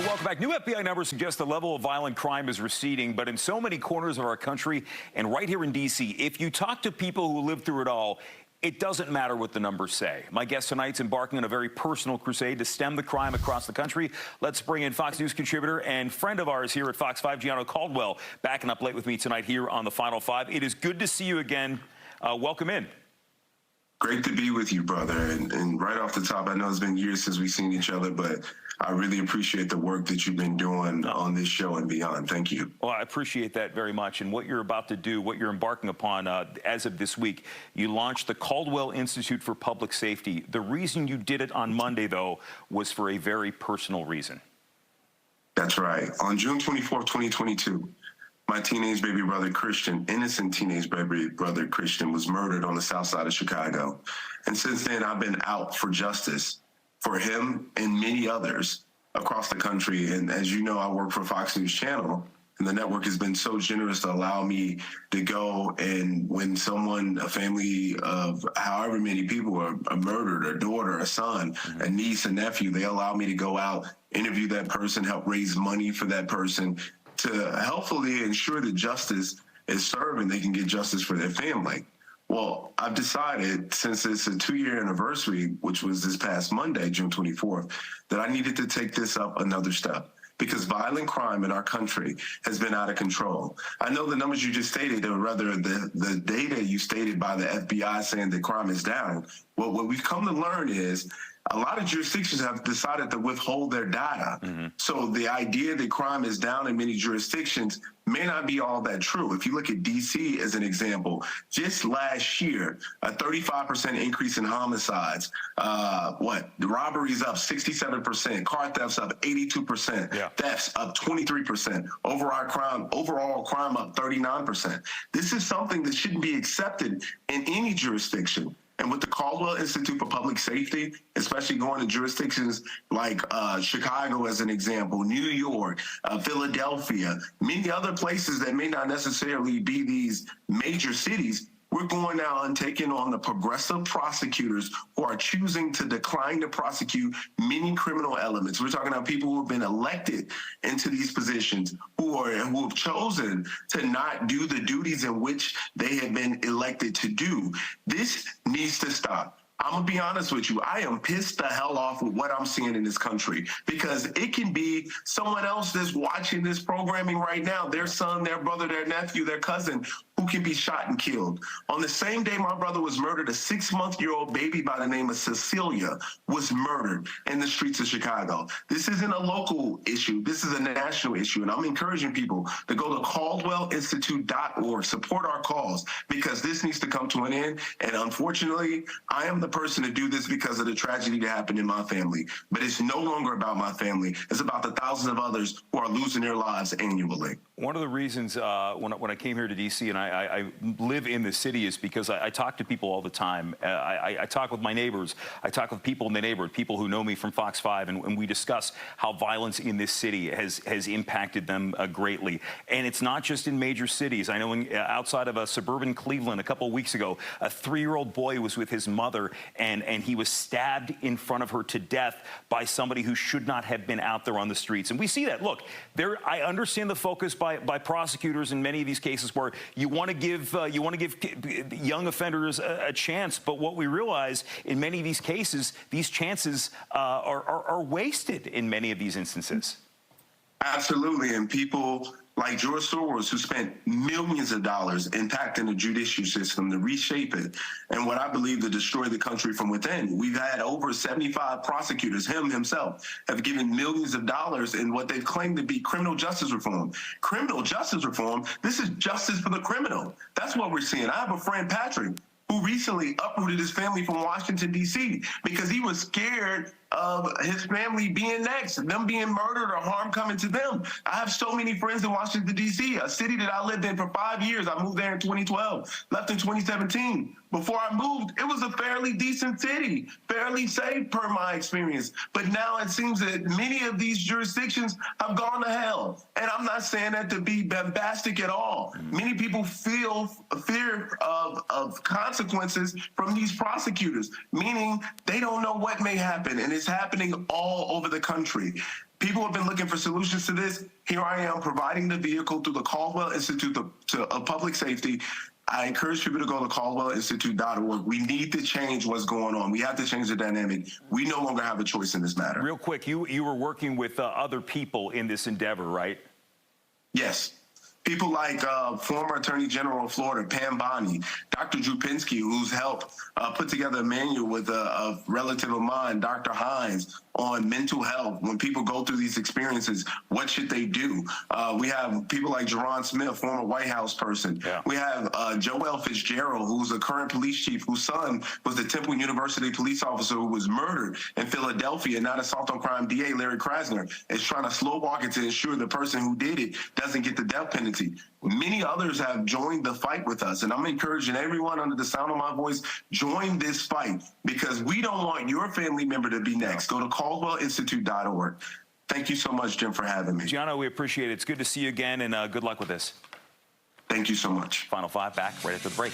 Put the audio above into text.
Welcome back. New FBI numbers suggest the level of violent crime is receding, but in so many corners of our country and right here in D.C., if you talk to people who lived through it all, it doesn't matter what the numbers say. My guest tonight's embarking on a very personal crusade to stem the crime across the country. Let's bring in Fox News contributor and friend of ours here at Fox 5, Gianno Caldwell, backing up late with me tonight here on the Final Five. It is good to see you again. Welcome in. Great to be with you, brother. And right off the top, I know it's been years since we've seen each other, but I really appreciate the work that you've been doing on this show and beyond. Thank you. Well, I appreciate that very much. And what you're about to do, what you're embarking upon as of this week, you launched the Caldwell Institute for Public Safety. The reason you did it on Monday, though, was for a very personal reason. That's right. On June 24th, 2022, my teenage baby brother, Christian, innocent teenage baby brother, Christian, was murdered on the south side of Chicago. And since then, I've been out for justice for him and many others across the country. And as you know, I work for Fox News Channel, and the network has been so generous to allow me to go, and when someone, a family of however many people are murdered, a daughter, a son, a niece, a nephew, they allow me to go out, interview that person, help raise money for that person, to helpfully ensure that justice is served and they can get justice for their family. Well, I've decided, since it's a 2-year anniversary, which was this past Monday, June 24th, that I needed to take this up another step, because violent crime in our country has been out of control. I know the numbers you just stated, or rather the data you stated by the FBI saying that crime is down. Well, what we've come to learn is a lot of jurisdictions have decided to withhold their data. So the idea that crime is down in many jurisdictions may not be all that true. If you look at D.C. as an example, just last year, a 35% increase in homicides. The robberies up 67%, car thefts up 82%, thefts up 23%, overall crime up 39%. This is something that shouldn't be accepted in any jurisdiction. And with the Caldwell Institute for Public Safety, especially going to jurisdictions like Chicago as an example, New York, Philadelphia, many other places that may not necessarily be these major cities, we're going now and taking on the progressive prosecutors who are choosing to decline to prosecute many criminal elements. We're talking about people who have been elected into these positions, who have chosen to not do the duties in which they have been elected to do. This needs to stop. I'm gonna be honest with you. I am pissed the hell off with what I'm seeing in this country, because it can be someone else that's watching this programming right now, their son, their brother, their nephew, their cousin, who can be shot and killed. On the same day my brother was murdered, a 6-month-old baby by the name of Cecilia was murdered in the streets of Chicago. This isn't a local issue. This is a national issue. And I'm encouraging people to go to caldwellinstitute.org, support our cause, because this needs to come to an end. And unfortunately, I am the person to do this because of the tragedy that happened in my family. But it's no longer about my family. It's about the thousands of others who are losing their lives annually. One of the reasons when I came here to D.C. and I live in the city is because I talk to people all the time. I talk with my neighbors. I talk with people in the neighborhood, people who know me from Fox 5, and we discuss how violence in this city has impacted them greatly. And it's not just in major cities. I know outside of suburban Cleveland a couple of weeks ago, a 3-year-old boy was with his mother, and he was stabbed in front of her to death by somebody who should not have been out there on the streets. And we see that. Look, I understand the focus by prosecutors in many of these cases where you want to give young offenders a chance, but what we realize in many of these cases, these chances are wasted in many of these instances. Absolutely, and people like George Soros, who spent millions of dollars impacting the judicial system to reshape it, and what I believe to destroy the country from within. We've had over 75 prosecutors, himself, have given millions of dollars in what they've claimed to be criminal justice reform. Criminal justice reform, this is justice for the criminal. That's what we're seeing. I have a friend, Patrick, who recently uprooted his family from Washington, D.C. because he was scared of his family being next, them being murdered or harm coming to them. I have so many friends in Washington, D.C., a city that I lived in for 5 years. I moved there in 2012, left in 2017. Before I moved, it was a fairly decent city, fairly safe per my experience. But now it seems that many of these jurisdictions have gone to hell. And I'm not saying that to be bombastic at all. Many people feel fear of consequences from these prosecutors, meaning they don't know what may happen. And it's happening all over the country. People have been looking for solutions to this. Here I am providing the vehicle through the Caldwell Institute of Public Safety. I encourage people to go to caldwellinstitute.org. We need to change what's going on. We have to change the dynamic. We no longer have a choice in this matter. Real quick, you were working with other people in this endeavor, right? Yes. People like former Attorney General of Florida, Pam Bondi, Dr. Drew Pinsky, who's helped put together a manual with a relative of mine, Dr. Hines, on mental health. When people go through these experiences, what should they do? We have people like Jerron Smith, former White House person. Yeah. We have Joel Fitzgerald, who's a current police chief, whose son was the Temple University police officer who was murdered in Philadelphia. Not assault on crime DA Larry Krasner is trying to slow walk it to ensure the person who did it doesn't get the death penalty. Many others have joined the fight with us, and I'm encouraging everyone under the sound of my voice, join this fight, because we don't want your family member to be next. Go to caldwellinstitute.org. Thank you so much, Jim, for having me. Gianno, we appreciate it. It's good to see you again, and good luck with this. Thank you so much. Final Five back right after the break.